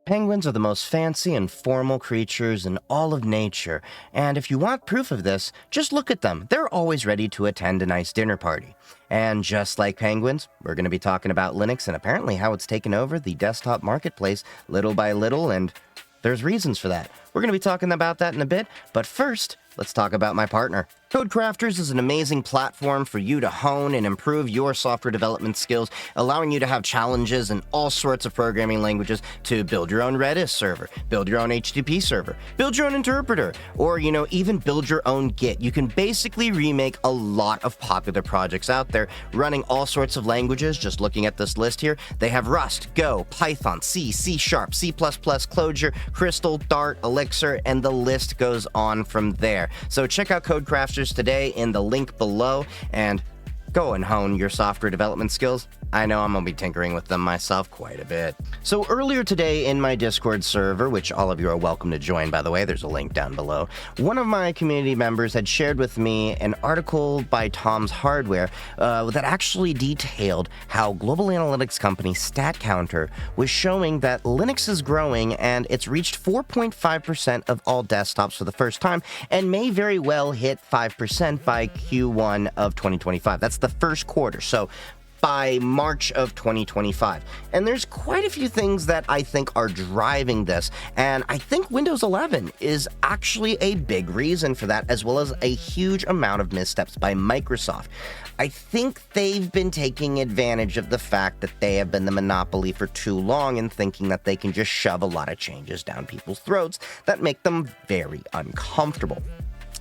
Penguins are the most fancy and formal creatures in all of nature, and if you want proof of this, just look at them. They're always ready to attend a nice dinner party. And just like penguins, we're going to be talking about Linux and apparently how it's taken over the desktop marketplace little by little, and there's reasons for that. We're going to be talking about that in a bit, but first, let's talk about my partner. Codecrafters is an amazing platform for you to hone and improve your software development skills, allowing you to have challenges in all sorts of programming languages to build your own Redis server, build your own HTTP server, build your own interpreter, or, even build your own Git. You can basically remake a lot of popular projects out there running all sorts of languages. Just looking at this list here, they have Rust, Go, Python, C, C#, C++, Clojure, Crystal, Dart, Elixir, and the list goes on from there. So check out Codecrafters today in the link below and go and hone your software development skills. I know I'm going to be tinkering with them myself quite a bit. So earlier today in my Discord server, which all of you are welcome to join, by the way, there's a link down below, one of my community members had shared with me an article by Tom's Hardware that actually detailed how global analytics company StatCounter was showing that Linux is growing and it's reached 4.5% of all desktops for the first time and may very well hit 5% by Q1 of 2025. That's the first quarter. So by March of 2025. And there's quite a few things that I think are driving this, and I think Windows 11 is actually a big reason for that, as well as a huge amount of missteps by Microsoft. I think they've been taking advantage of the fact that they have been the monopoly for too long and thinking that they can just shove a lot of changes down people's throats that make them very uncomfortable.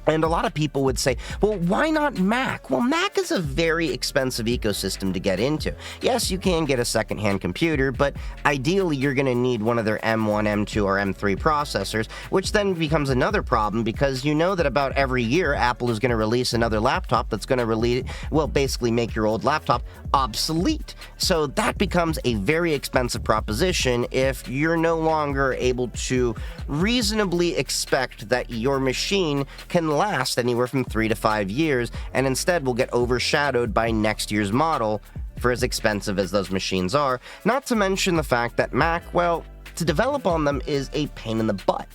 And a lot of people would say, well, why not Mac? Well, Mac is a very expensive ecosystem to get into. Yes, you can get a secondhand computer, but ideally you're going to need one of their M1, M2, or M3 processors, which then becomes another problem because you know that about every year Apple is going to release another laptop that's going to basically make your old laptop obsolete. So that becomes a very expensive proposition if you're no longer able to reasonably expect that your machine can last anywhere from 3 to 5 years and instead will get overshadowed by next year's model for as expensive as those machines are. Not to mention the fact that Mac, to develop on them is a pain in the butt.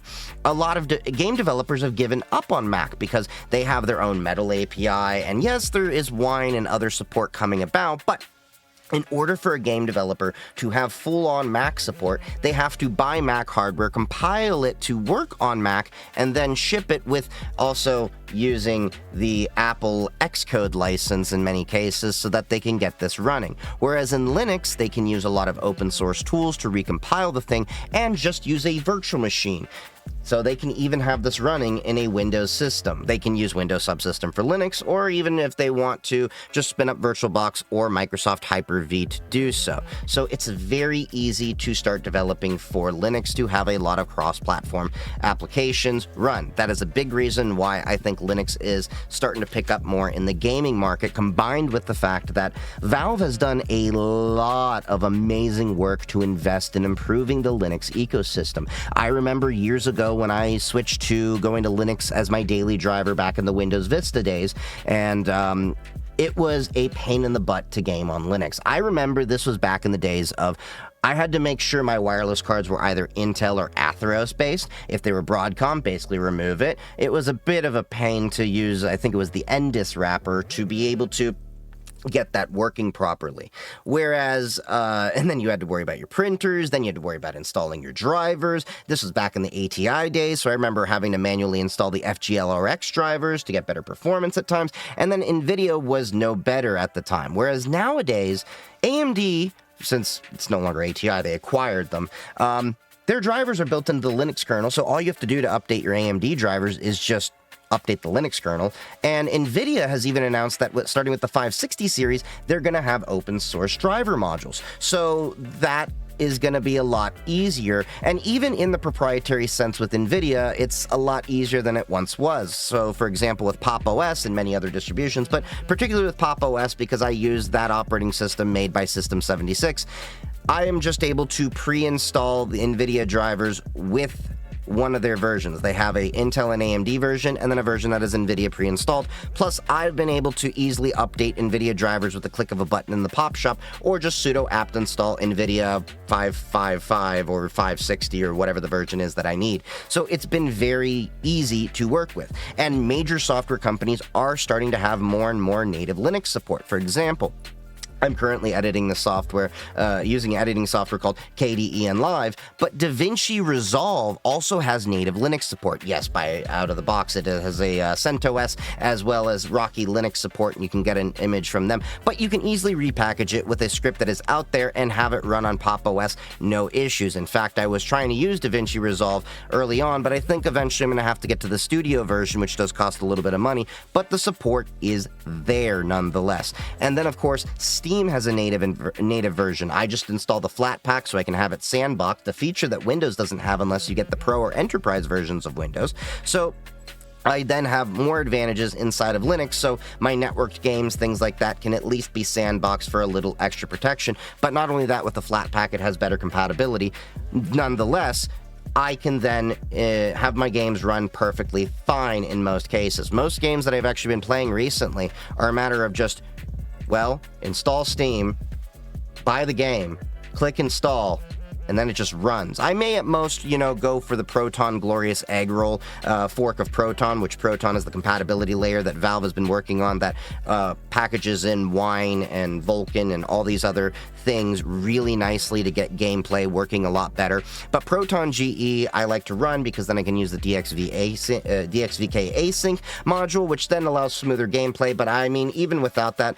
A lot of game developers have given up on Mac because they have their own Metal API, and yes, there is Wine and other support coming about, but in order for a game developer to have full-on Mac support, they have to buy Mac hardware, compile it to work on Mac, and then ship it with also using the Apple Xcode license in many cases so that they can get this running. Whereas in Linux, they can use a lot of open source tools to recompile the thing and just use a virtual machine. So they can even have this running in a Windows system. They can use Windows Subsystem for Linux, or even if they want to, just spin up VirtualBox or Microsoft Hyper-V to do so. So it's very easy to start developing for Linux to have a lot of cross-platform applications run. That is a big reason why I think Linux is starting to pick up more in the gaming market, combined with the fact that Valve has done a lot of amazing work to invest in improving the Linux ecosystem. I remember years ago when I switched to going to Linux as my daily driver back in the Windows Vista days, and it was a pain in the butt to game on Linux. I remember this was back in the days of I had to make sure my wireless cards were either Intel or Atheros based. If they were Broadcom, basically remove it. It was a bit of a pain to use, I think it was the NDIS wrapper, to be able to get that working properly. Whereas, and then you had to worry about your printers, then you had to worry about installing your drivers. This was back in the ATI days, so I remember having to manually install the FGLRX drivers to get better performance at times, and then NVIDIA was no better at the time. Whereas nowadays, AMD, since it's no longer ATI, they acquired them, their drivers are built into the Linux kernel, so all you have to do to update your AMD drivers is just update the Linux kernel, and NVIDIA has even announced that starting with the 560 series, they're going to have open source driver modules. So that is going to be a lot easier, and even in the proprietary sense with NVIDIA, it's a lot easier than it once was. So for example, with Pop! OS and many other distributions, but particularly with Pop! OS because I use that operating system made by System 76, I am just able to pre-install the NVIDIA drivers with one of their versions. They have a Intel and AMD version, and then a version that is NVIDIA pre-installed. Plus, I've been able to easily update NVIDIA drivers with the click of a button in the pop shop, or just sudo apt install NVIDIA 555 or 560 or whatever the version is that I need. So it's been very easy to work with. And major software companies are starting to have more and more native Linux support. For example, I'm currently editing the software, using editing software called KDE Live, but DaVinci Resolve also has native Linux support. Yes, out of the box, it has a CentOS as well as Rocky Linux support, and you can get an image from them. But you can easily repackage it with a script that is out there and have it run on Pop! OS, no issues. In fact, I was trying to use DaVinci Resolve early on, but I think eventually I'm going to have to get to the studio version, which does cost a little bit of money, but the support is there nonetheless. And then, of course, Steam has a native version. I just install the Flatpak so I can have it sandboxed, the feature that Windows doesn't have unless you get the Pro or Enterprise versions of Windows. So I then have more advantages inside of Linux, so my networked games, things like that, can at least be sandboxed for a little extra protection. But not only that, with the Flatpak, it has better compatibility. Nonetheless, I can then have my games run perfectly fine in most cases. Most games that I've actually been playing recently are a matter of just, well, install Steam, buy the game, click install, and then it just runs. I may at most, go for the Proton Glorious Egg Roll fork of Proton, which Proton is the compatibility layer that Valve has been working on that packages in Wine and Vulkan and all these other things really nicely to get gameplay working a lot better. But Proton GE I like to run because then I can use the DXVK async module, which then allows smoother gameplay. But I mean, even without that,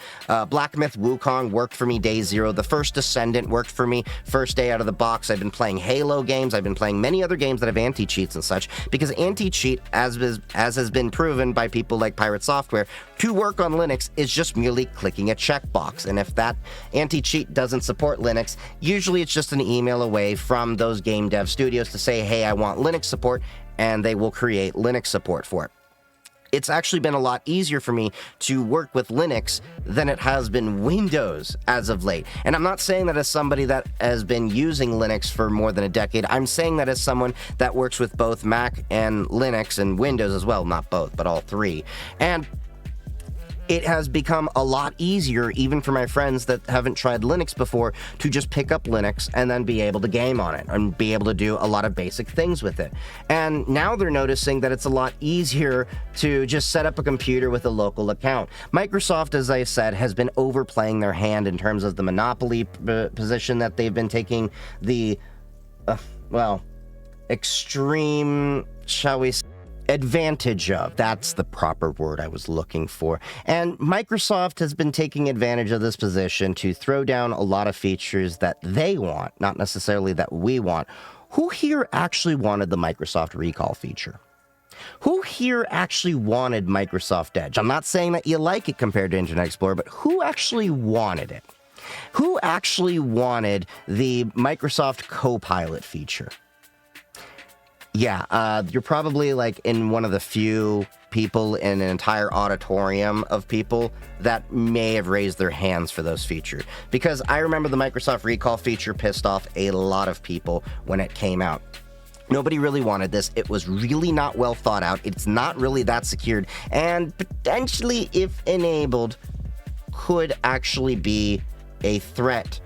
Black Myth Wukong worked for me day zero. The First Descendant worked for me first day out of the box. I've been playing Halo games. I've been playing many other games that have anti-cheats and such, because anti-cheat, as has been proven by people like Pirate Software, to work on Linux is just merely clicking a checkbox. And if that anti-cheat doesn't support Linux, usually it's just an email away from those game dev studios to say, hey, I want Linux support, and they will create Linux support for it. It's actually been a lot easier for me to work with Linux than it has been Windows as of late. And I'm not saying that as somebody that has been using Linux for more than a decade. I'm saying that as someone that works with both Mac and Linux and Windows as well. Not both, but all three. And it has become a lot easier, even for my friends that haven't tried Linux before, to just pick up Linux and then be able to game on it and be able to do a lot of basic things with it. And now they're noticing that it's a lot easier to just set up a computer with a local account. Microsoft, as I said, has been overplaying their hand in terms of the monopoly position that they've been taking, the, extreme, shall we say, advantage of. That's the proper word I was looking for. And Microsoft has been taking advantage of this position to throw down a lot of features that they want, not necessarily that we want. Who here actually wanted the Microsoft Recall feature? Who here actually wanted Microsoft Edge? I'm not saying that you like it compared to Internet Explorer, but who actually wanted it? Who actually wanted the Microsoft Copilot feature? Yeah, you're probably like in one of the few people in an entire auditorium of people that may have raised their hands for those features. Because I remember the Microsoft Recall feature pissed off a lot of people when it came out. Nobody really wanted this. It was really not well thought out. It's not really that secured. And potentially, if enabled, could actually be a threat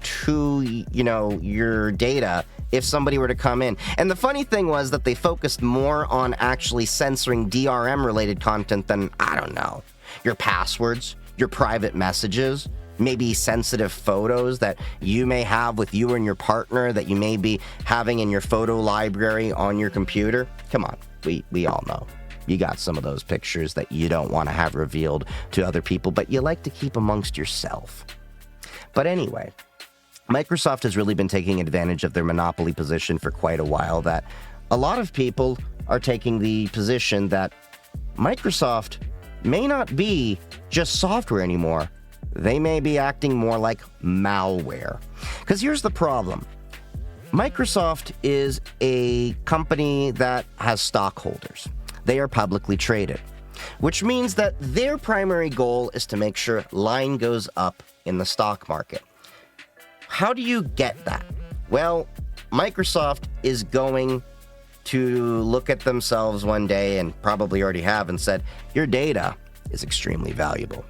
to, your data if somebody were to come in. And the funny thing was that they focused more on actually censoring DRM-related content than, I don't know, your passwords, your private messages, maybe sensitive photos that you may have with you and your partner that you may be having in your photo library on your computer. Come on, we all know. You got some of those pictures that you don't want to have revealed to other people, but you like to keep amongst yourself. But anyway, Microsoft has really been taking advantage of their monopoly position for quite a while, that a lot of people are taking the position that Microsoft may not be just software anymore. They may be acting more like malware. Because here's the problem. Microsoft is a company that has stockholders. They are publicly traded, which means that their primary goal is to make sure line goes up in the stock market. How do you get that? Well, Microsoft is going to look at themselves one day, and probably already have, and said, your data is extremely valuable.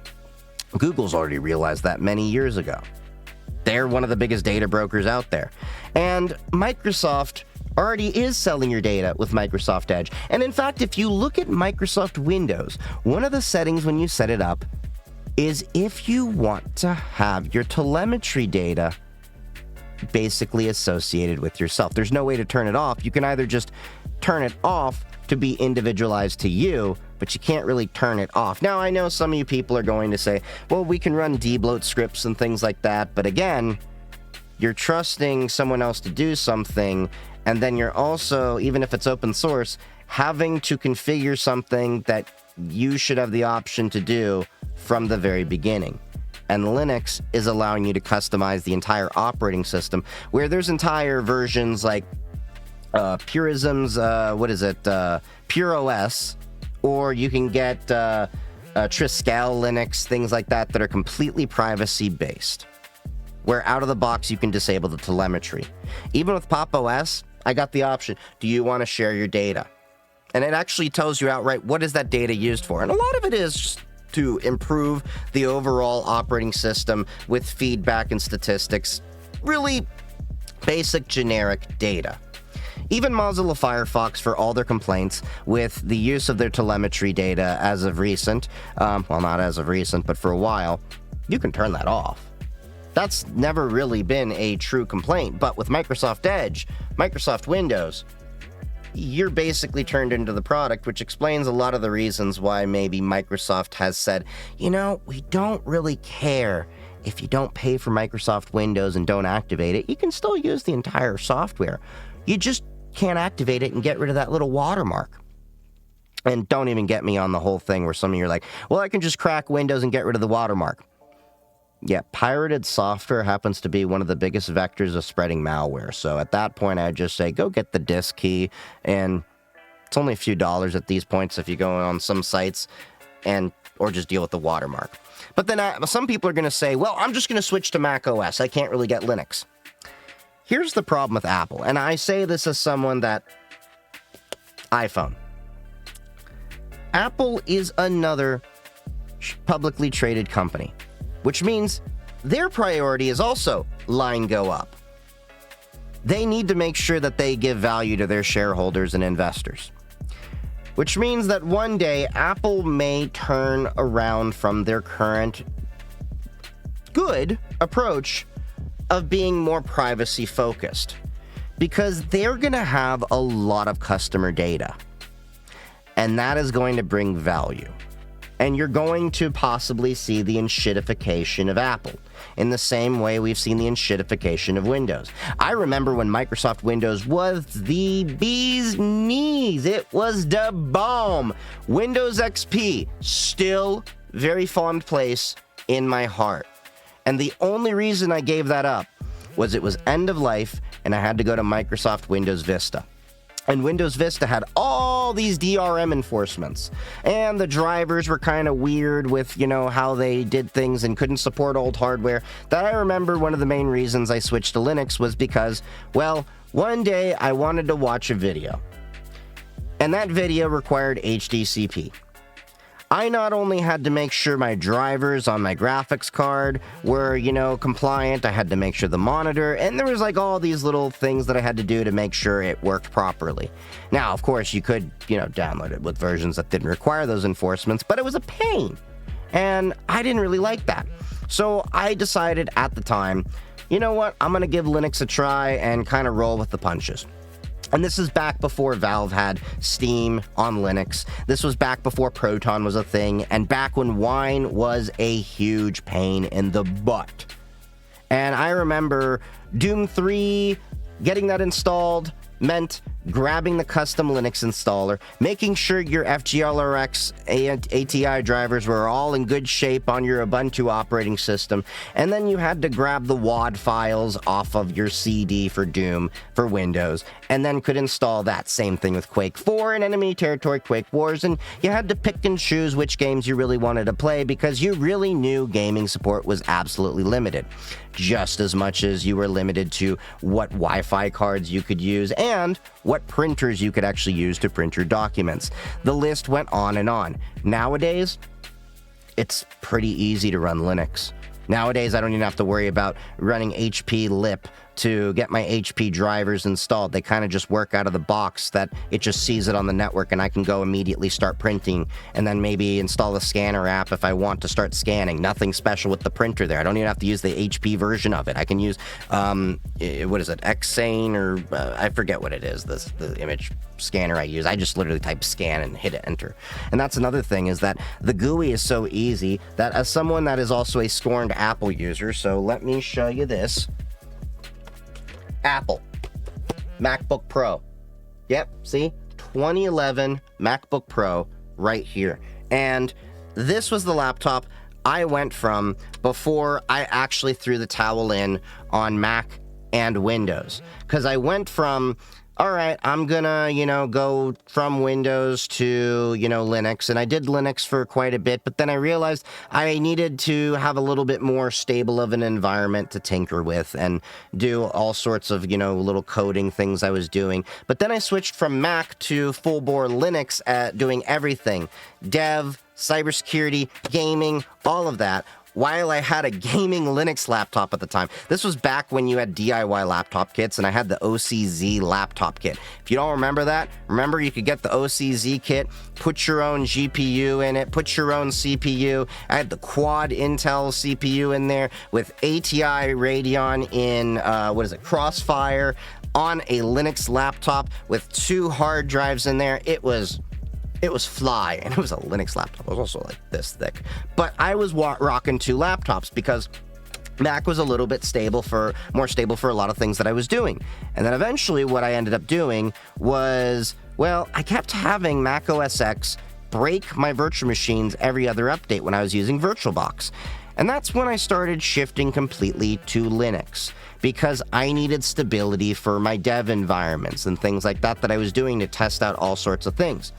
Google's already realized that many years ago. They're one of the biggest data brokers out there. And Microsoft already is selling your data with Microsoft Edge. And in fact, if you look at Microsoft Windows, one of the settings when you set it up is if you want to have your telemetry data basically associated with yourself. There's no way to turn it off. You can either just turn it off to be individualized to you, but you can't really turn it off. Now, I know some of you people are going to say, well, we can run debloat scripts and things like that, but again, you're trusting someone else to do something, and then you're also, even if it's open source, having to configure something that you should have the option to do from the very beginning. And Linux is allowing you to customize the entire operating system, where there's entire versions like Purism's, Pure OS, or you can get Triskel Linux, things like that are completely privacy-based, where out of the box you can disable the telemetry. Even with Pop OS, I got the option, do you want to share your data? And it actually tells you outright what is that data used for. And a lot of it is just to improve the overall operating system with feedback and statistics. Really basic generic data. Even Mozilla Firefox, for all their complaints with the use of their telemetry data as of recent, well, not as of recent, but for a while, you can turn that off. That's never really been a true complaint, but with Microsoft Edge, Microsoft Windows, you're basically turned into the product, which explains a lot of the reasons why maybe Microsoft has said, you know, we don't really care if you don't pay for Microsoft Windows and don't activate it. You can still use the entire software. You just can't activate it and get rid of that little watermark. And don't even get me on the whole thing where some of you are like, well, I can just crack Windows and get rid of the watermark. Yeah, pirated software happens to be one of the biggest vectors of spreading malware. So at that point, I'd just say, go get the disk key. And it's only a few dollars at these points if you go on some sites, or just deal with the watermark. But then some people are going to say, well, I'm just going to switch to Mac OS. I can't really get Linux. Here's the problem with Apple. And I say this as someone that iPhone. Apple is another publicly traded company, which means their priority is also line go up. They need to make sure that they give value to their shareholders and investors, which means that one day Apple may turn around from their current good approach of being more privacy focused, because they're going to have a lot of customer data, and that is going to bring value. And you're going to possibly see the enshittification of Apple in the same way we've seen the enshittification of Windows. I remember when Microsoft Windows was the bee's knees. It was the bomb. Windows XP, still very fond place in my heart. And the only reason I gave that up was it was end of life and I had to go to Microsoft Windows Vista. And Windows Vista had all these DRM enforcements. And the drivers were kind of weird with, how they did things and couldn't support old hardware. That I remember one of the main reasons I switched to Linux was because, well, one day I wanted to watch a video. And that video required HDCP. I not only had to make sure my drivers on my graphics card were, compliant, I had to make sure the monitor, and there was all these little things that I had to do to make sure it worked properly. Now, of course, you could, download it with versions that didn't require those enforcements, but it was a pain, and I didn't really like that. So I decided at the time, you know what, I'm going to give Linux a try and kind of roll with the punches. And this is back before Valve had Steam on Linux. This was back before Proton was a thing, and back when Wine was a huge pain in the butt. And I remember Doom 3, getting that installed meant grabbing the custom Linux installer, making sure your FGLRX ATI drivers were all in good shape on your Ubuntu operating system, and then you had to grab the WAD files off of your CD for Doom for Windows, and then could install that. Same thing with Quake 4 and Enemy Territory Quake Wars, and you had to pick and choose which games you really wanted to play because you really knew gaming support was absolutely limited, just as much as you were limited to what Wi-Fi cards you could use and what what printers you could actually use to print your documents. The list went on and on. Nowadays, it's pretty easy to run Linux. Nowadays, I don't even have to worry about running HP lip to get my HP drivers installed. They kind of just work out of the box, that it just sees it on the network, and I can go immediately start printing, and then maybe install a scanner app if I want to start scanning. Nothing special with the printer there. I don't even have to use the HP version of it. I can use, what is it, Xane, or I forget what it is, the image scanner I use. I just literally type scan and hit enter. And that's another thing, is that the GUI is so easy that as someone that is also a scorned Apple user, so let me show you this. Apple MacBook Pro. Yep, see? 2011 MacBook Pro right here. And this was the laptop I went from before I actually threw the towel in on Mac and Windows. Because I went from, all right, I'm gonna, go from Windows to, Linux. And I did Linux for quite a bit, but then I realized I needed to have a little bit more stable of an environment to tinker with and do all sorts of, little coding things I was doing. But then I switched from Mac to full-bore Linux at doing everything. Dev, cybersecurity, gaming, all of that, while I had a gaming Linux laptop at the time. This was back when you had DIY laptop kits, and I had the OCZ laptop kit. If you don't remember that, remember you could get the OCZ kit, put your own GPU in it, put your own CPU. I had the quad Intel CPU in there with ATI Radeon in, Crossfire, on a Linux laptop with 2 hard drives in there. It was fly, and it was a Linux laptop. It was also like this thick. But I was rocking 2 laptops because Mac was a little bit more stable for a lot of things that I was doing. And then eventually what I ended up doing was, I kept having Mac OS X break my virtual machines every other update when I was using VirtualBox. And that's when I started shifting completely to Linux, because I needed stability for my dev environments and things like that I was doing to test out all sorts of things.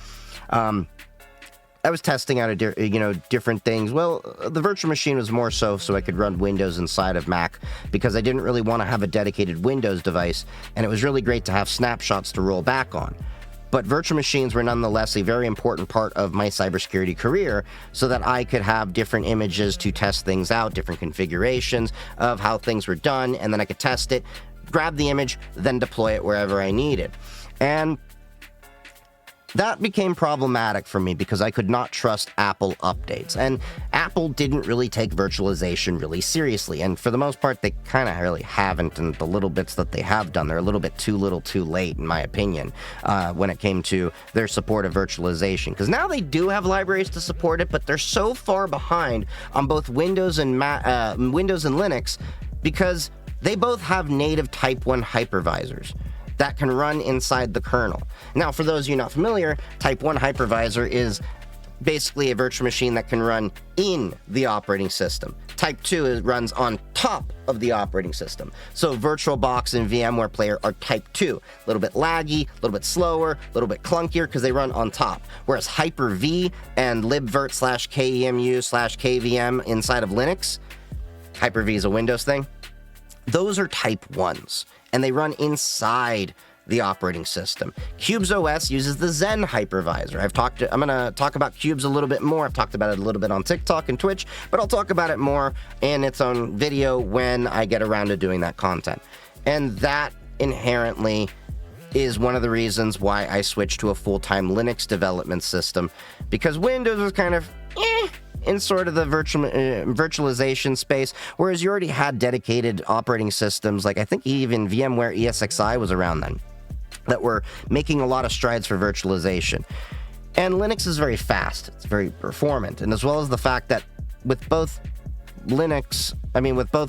I was testing out different things. Well, the virtual machine was more so I could run Windows inside of Mac, because I didn't really want to have a dedicated Windows device, and it was really great to have snapshots to roll back on. But virtual machines were nonetheless a very important part of my cybersecurity career, so that I could have different images to test things out, different configurations of how things were done, and then I could test it, grab the image, then deploy it wherever I needed. And that became problematic for me because I could not trust Apple updates. And Apple didn't really take virtualization really seriously. And for the most part, they kind of really haven't. And the little bits that they have done, they're a little bit too little too late, in my opinion, when it came to their support of virtualization. Because now they do have libraries to support it, but they're so far behind on both Windows and Linux, because they both have native Type 1 hypervisors that can run inside the kernel. Now, for those of you not familiar, Type 1 hypervisor is basically a virtual machine that can run in the operating system. Type 2 runs on top of the operating system. So VirtualBox and VMware Player are Type 2. A little bit laggy, a little bit slower, a little bit clunkier because they run on top. Whereas Hyper-V and libvirt/kemu/kvm inside of Linux, Hyper-V is a Windows thing, those are Type 1s, and they run inside the operating system. Qubes OS uses the Zen hypervisor. I'm going to talk about Qubes a little bit more. I've talked about it a little bit on TikTok and Twitch, but I'll talk about it more in its own video when I get around to doing that content. And that inherently is one of the reasons why I switched to a full-time Linux development system, because Windows was kind of in sort of the virtualization space, whereas you already had dedicated operating systems, like I think even VMware ESXi was around then, that were making a lot of strides for virtualization. And Linux is very fast, it's very performant, and as well as the fact that with both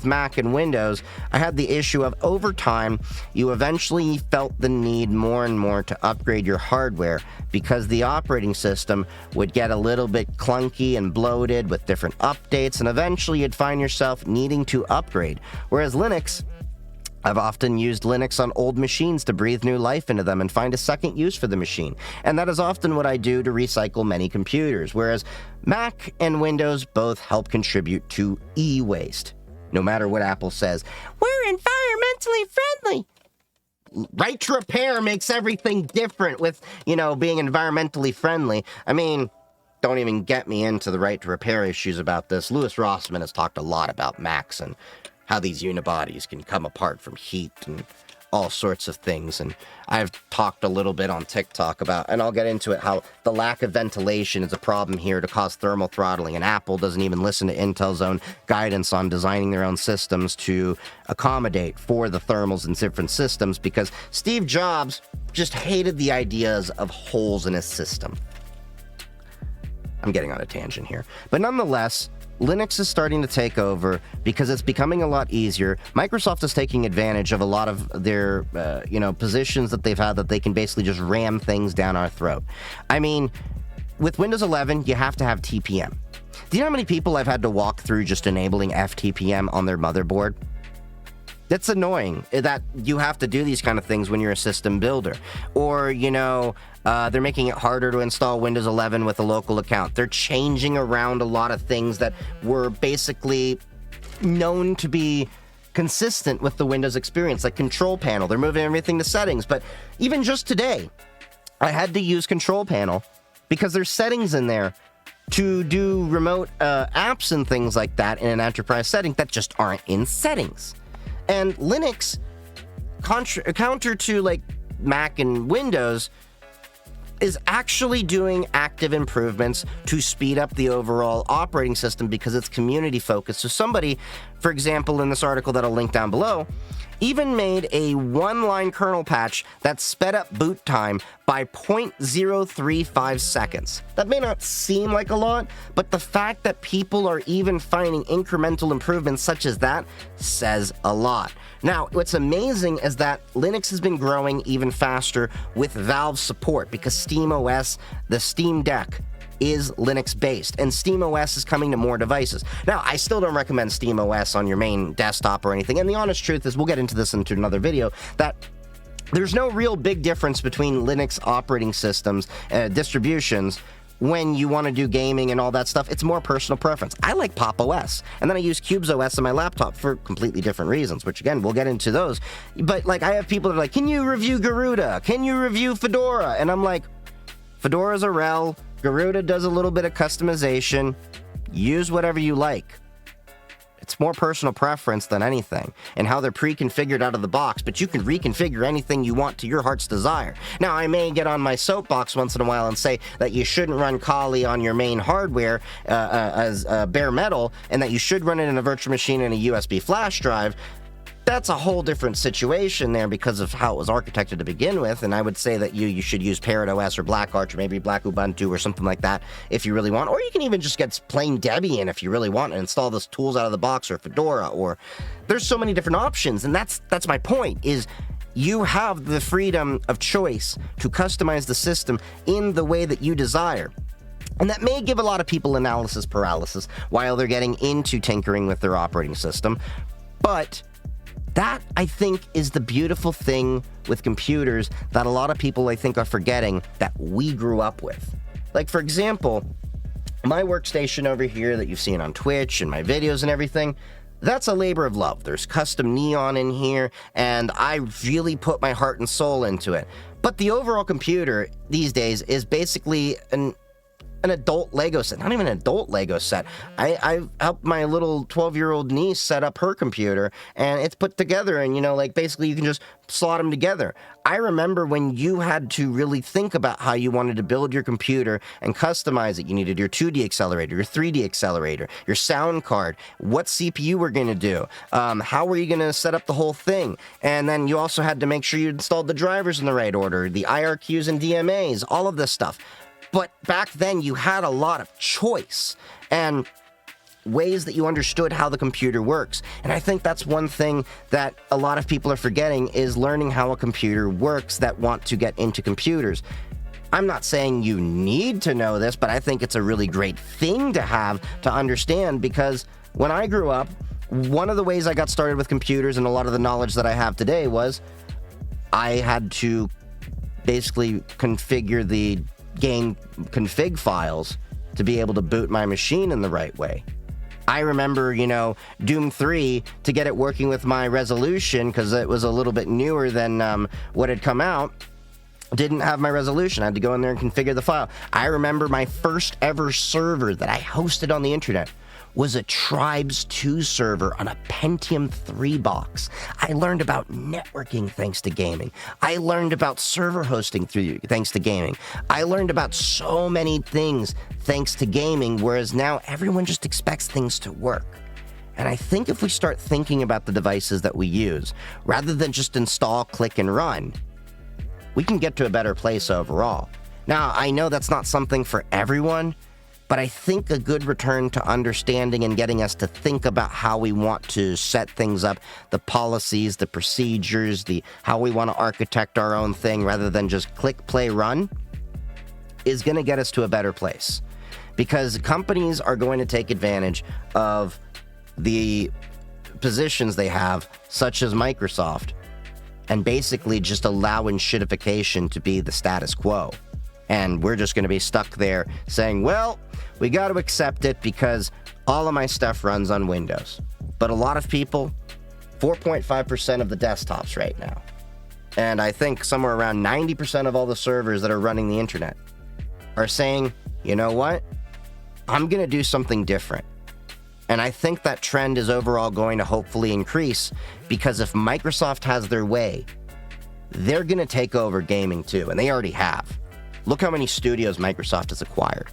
Mac and Windows, I had the issue of, over time, you eventually felt the need more and more to upgrade your hardware, because the operating system would get a little bit clunky and bloated with different updates, and eventually you'd find yourself needing to upgrade. Whereas Linux, I've often used Linux on old machines to breathe new life into them and find a second use for the machine. And that is often what I do to recycle many computers, whereas Mac and Windows both help contribute to e-waste. No matter what Apple says, we're environmentally friendly. right to repair makes everything different with, being environmentally friendly. I mean, don't even get me into the right to repair issues about this. Louis Rossmann has talked a lot about Macs and how these unibodies can come apart from heat and all sorts of things. And I've talked a little bit on TikTok about, and I'll get into it, how the lack of ventilation is a problem here to cause thermal throttling, and Apple doesn't even listen to Intel's own guidance on designing their own systems to accommodate for the thermals in different systems, because Steve Jobs just hated the ideas of holes in his system. I'm getting on a tangent here. But nonetheless, Linux is starting to take over because it's becoming a lot easier. Microsoft is taking advantage of a lot of their, positions that they've had that they can basically just ram things down our throat. I mean, with Windows 11, you have to have TPM. Do you know how many people I've had to walk through just enabling FTPM on their motherboard? That's annoying that you have to do these kind of things when you're a system builder. Or, they're making it harder to install Windows 11 with a local account. They're changing around a lot of things that were basically known to be consistent with the Windows experience, like Control Panel. They're moving everything to settings. But even just today, I had to use Control Panel because there's settings in there to do remote apps and things like that in an enterprise setting that just aren't in settings. And Linux, counter to like Mac and Windows, is actually doing active improvements to speed up the overall operating system because it's community focused. So somebody, for example, in this article that I'll link down below, even made a one-line kernel patch that sped up boot time by 0.035 seconds. That may not seem like a lot, but the fact that people are even finding incremental improvements such as that says a lot. Now, what's amazing is that Linux has been growing even faster with Valve support because SteamOS, the Steam Deck, is Linux-based, and SteamOS is coming to more devices. Now, I still don't recommend SteamOS on your main desktop or anything, and the honest truth is, we'll get into this into another video, that there's no real big difference between Linux operating systems, distributions, when you want to do gaming and all that stuff. It's more personal preference. I like Pop! OS, and then I use Cubes OS on my laptop for completely different reasons, which again, we'll get into those. But like, I have people that are like, can you review Garuda? Can you review Fedora? And I'm like, Fedora's a rel, Garuda does a little bit of customization, use whatever you like. It's more personal preference than anything, and how they're pre-configured out of the box, but you can reconfigure anything you want to your heart's desire. Now, I may get on my soapbox once in a while and say that you shouldn't run Kali on your main hardware as bare metal, and that you should run it in a virtual machine and a USB flash drive. That's a whole different situation there because of how it was architected to begin with, and I would say that you should use Parrot OS or Black Arch or maybe Black Ubuntu or something like that if you really want, or you can even just get plain Debian if you really want and install those tools out of the box, or Fedora, or there's so many different options. And that's my point, is you have the freedom of choice to customize the system in the way that you desire. And that may give a lot of people analysis paralysis while they're getting into tinkering with their operating system, but that, I think, is the beautiful thing with computers that a lot of people, I think, are forgetting that we grew up with. Like, for example, my workstation over here that you've seen on Twitch and my videos and everything, that's a labor of love. There's custom neon in here, and I really put my heart and soul into it. But the overall computer these days is basically an adult Lego set. Not even an adult Lego set. I helped my little 12-year-old niece set up her computer, and it's put together, and basically you can just slot them together. I remember when you had to really think about how you wanted to build your computer and customize it. You needed your 2D accelerator, your 3D accelerator, your sound card, what CPU we're going to do, how were you going to set up the whole thing, and then you also had to make sure you installed the drivers in the right order, the IRQs and DMAs, all of this stuff. But back then, you had a lot of choice and ways that you understood how the computer works. And I think that's one thing that a lot of people are forgetting, is learning how a computer works that want to get into computers. I'm not saying you need to know this, but I think it's a really great thing to have to understand, because when I grew up, one of the ways I got started with computers and a lot of the knowledge that I have today was I had to basically configure the game config files to be able to boot my machine in the right way. I remember, Doom 3, to get it working with my resolution, because it was a little bit newer than what had come out, didn't have my resolution. I had to go in there and configure the file. I remember my first ever server that I hosted on the internet was a Tribes 2 server on a Pentium 3 box. I learned about networking thanks to gaming. I learned about server hosting thanks to gaming. I learned about so many things thanks to gaming, whereas now everyone just expects things to work. And I think if we start thinking about the devices that we use, rather than just install, click, and run, we can get to a better place overall. Now, I know that's not something for everyone, but I think a good return to understanding and getting us to think about how we want to set things up, the policies, the procedures, how we want to architect our own thing rather than just click, play, run, is going to get us to a better place. Because companies are going to take advantage of the positions they have, such as Microsoft, and basically just allowing shitification to be the status quo. And we're just going to be stuck there saying, well, we got to accept it because all of my stuff runs on Windows. But a lot of people, 4.5% of the desktops right now, and I think somewhere around 90% of all the servers that are running the internet, are saying, you know what? I'm going to do something different. And I think that trend is overall going to hopefully increase, because if Microsoft has their way, they're going to take over gaming too, and they already have. Look how many studios Microsoft has acquired.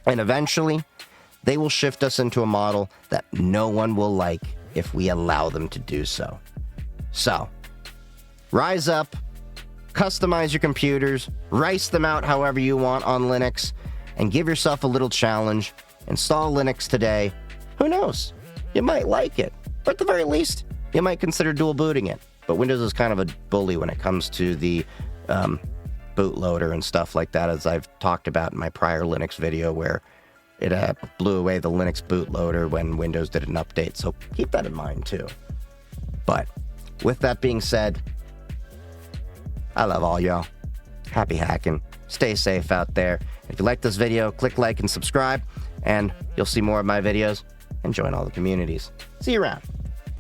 And eventually, they will shift us into a model that no one will like if we allow them to do so. So, rise up, customize your computers, rice them out however you want on Linux, and give yourself a little challenge. Install Linux today. Who knows? You might like it. Or at the very least, you might consider dual booting it. But Windows is kind of a bully when it comes to the bootloader and stuff like that, as I've talked about in my prior Linux video, where it blew away the Linux bootloader when Windows did an update. So keep that in mind too. But with that being said, I love all y'all. Happy hacking. Stay safe out there. If you like this video, click like and subscribe, and you'll see more of my videos and join all the communities. See you around.